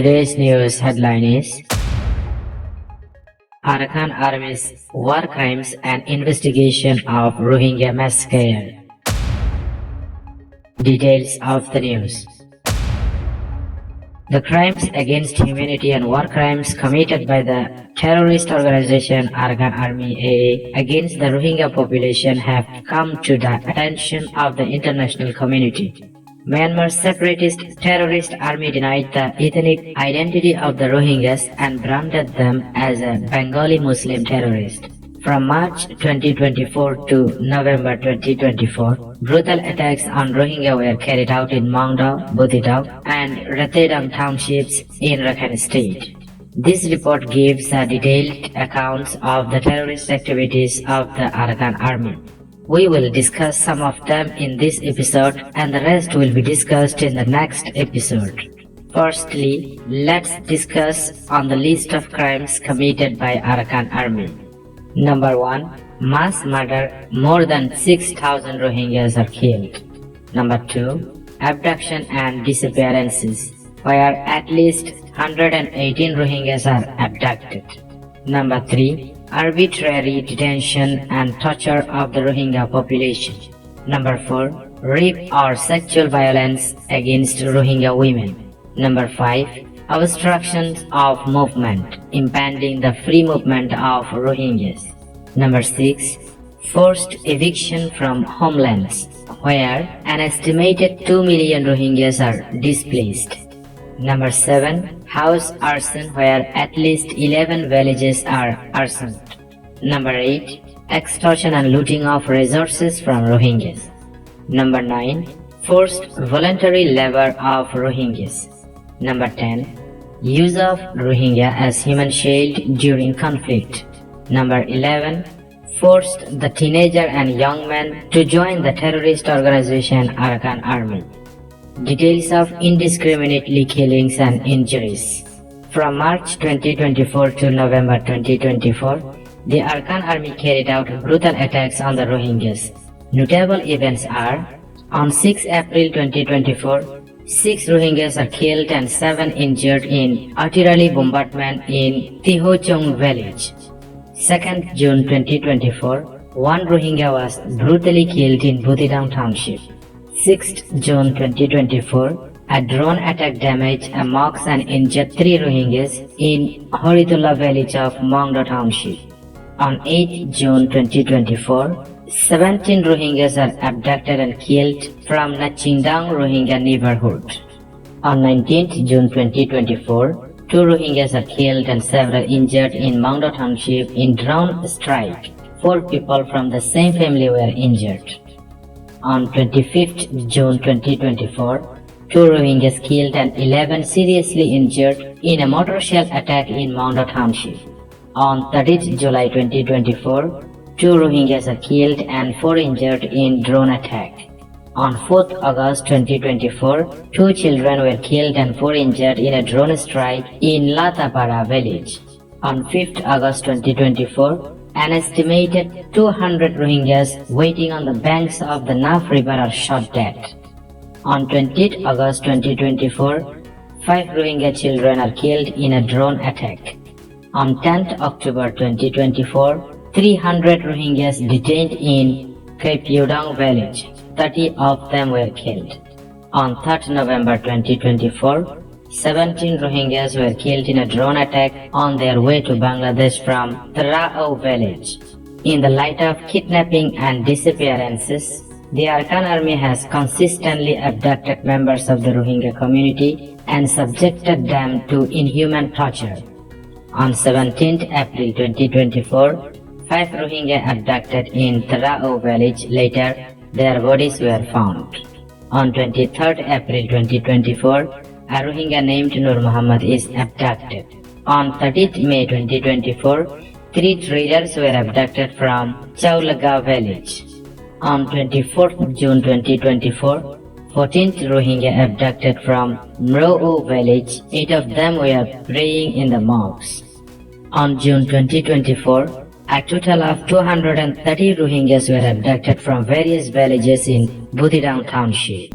Today's news headline is Arakan Army's War Crimes and Investigation of Rohingya Massacre. Details of the news. The crimes against humanity and war crimes committed by the terrorist organization Arakan Army AA against the Rohingya population have come to the attention of the international community. Myanmar's separatist terrorist army denied the ethnic identity of the Rohingyas and branded them as a Bengali Muslim terrorist. From March 2024 to November 2024, brutal attacks on Rohingya were carried out in Mongdo, Butidau, and Ratedang townships in Rakhine State. This report gives detailed accounts of the terrorist activities of the Arakan Army. We will discuss some of them in this episode and the rest will be discussed in the next episode. Firstly, let's discuss on the list of crimes committed by Arakan Army. Number 1. Mass murder. More than 6,000 Rohingyas are killed. Number 2. Abduction and disappearances, where at least 118 Rohingyas are abducted. Number 3. Arbitrary detention and torture of the Rohingya population. Number 4. Rape or sexual violence against Rohingya women. Number 5. Obstructions of movement, impeding the free movement of Rohingyas. Number 6. Forced eviction from homelands, where an estimated 2 million Rohingyas are displaced. Number 7. House arson, where at least 11 villages are arsoned. Number 8. Extortion and looting of resources from Rohingyas. Number 9. Forced voluntary labor of Rohingyas. Number 10. Use of Rohingya as human shield during conflict. Number 11. Forced the teenager and young men to join the terrorist organization Arakan Army. Details of indiscriminately killings and injuries. From March 2024 to November 2024, the Arakan Army carried out brutal attacks on the Rohingyas. Notable events are: on 6 April 2024, 6 Rohingyas are killed and 7 injured in artillery bombardment in Tihochong village. 2nd June 2024, 1 Rohingya was brutally killed in Butidang township. 6th June 2024, a drone attack damaged a mosque and injured 3 Rohingyas in Horitullah village of Mongdo township. On 8th June 2024, 17 Rohingyas are abducted and killed from Nachingdang Rohingya neighborhood. On 19th June 2024, 2 Rohingyas are killed and several injured in Mongdo township in drone strike. 4 people from the same family were injured. On 25th June 2024, 2 Rohingyas killed and 11 seriously injured in a mortar shell attack in Mongdo township. On 30th July 2024, 2 Rohingyas are killed and 4 injured in drone attack. On 4th August 2024, 2 children were killed and 4 injured in a drone strike in Latapara village. On 5th August 2024, an estimated 200 Rohingyas waiting on the banks of the Naf river are shot dead. On 20th August 2024, 5 Rohingya children are killed in a drone attack. On 10th October 2024, 300 Rohingyas detained in Kaipyudang village. 30 of them were killed. On 3rd November 2024, 17 Rohingyas were killed in a drone attack on their way to Bangladesh from Trao village. In the light of kidnapping and disappearances, the Arakan Army has consistently abducted members of the Rohingya community and subjected them to inhuman torture. On 17th April 2024, 5 Rohingya abducted in Trao village. Later, their bodies were found. On 23rd April 2024, a Rohingya named Nur Muhammad is abducted. On 30th May 2024, 3 traders were abducted from Chaulaga village. On 24th June 2024, 14th Rohingya abducted from Mroo village. 8 of them were praying in the mosques. On June 2024, a total of 230 Rohingyas were abducted from various villages in Butidang township.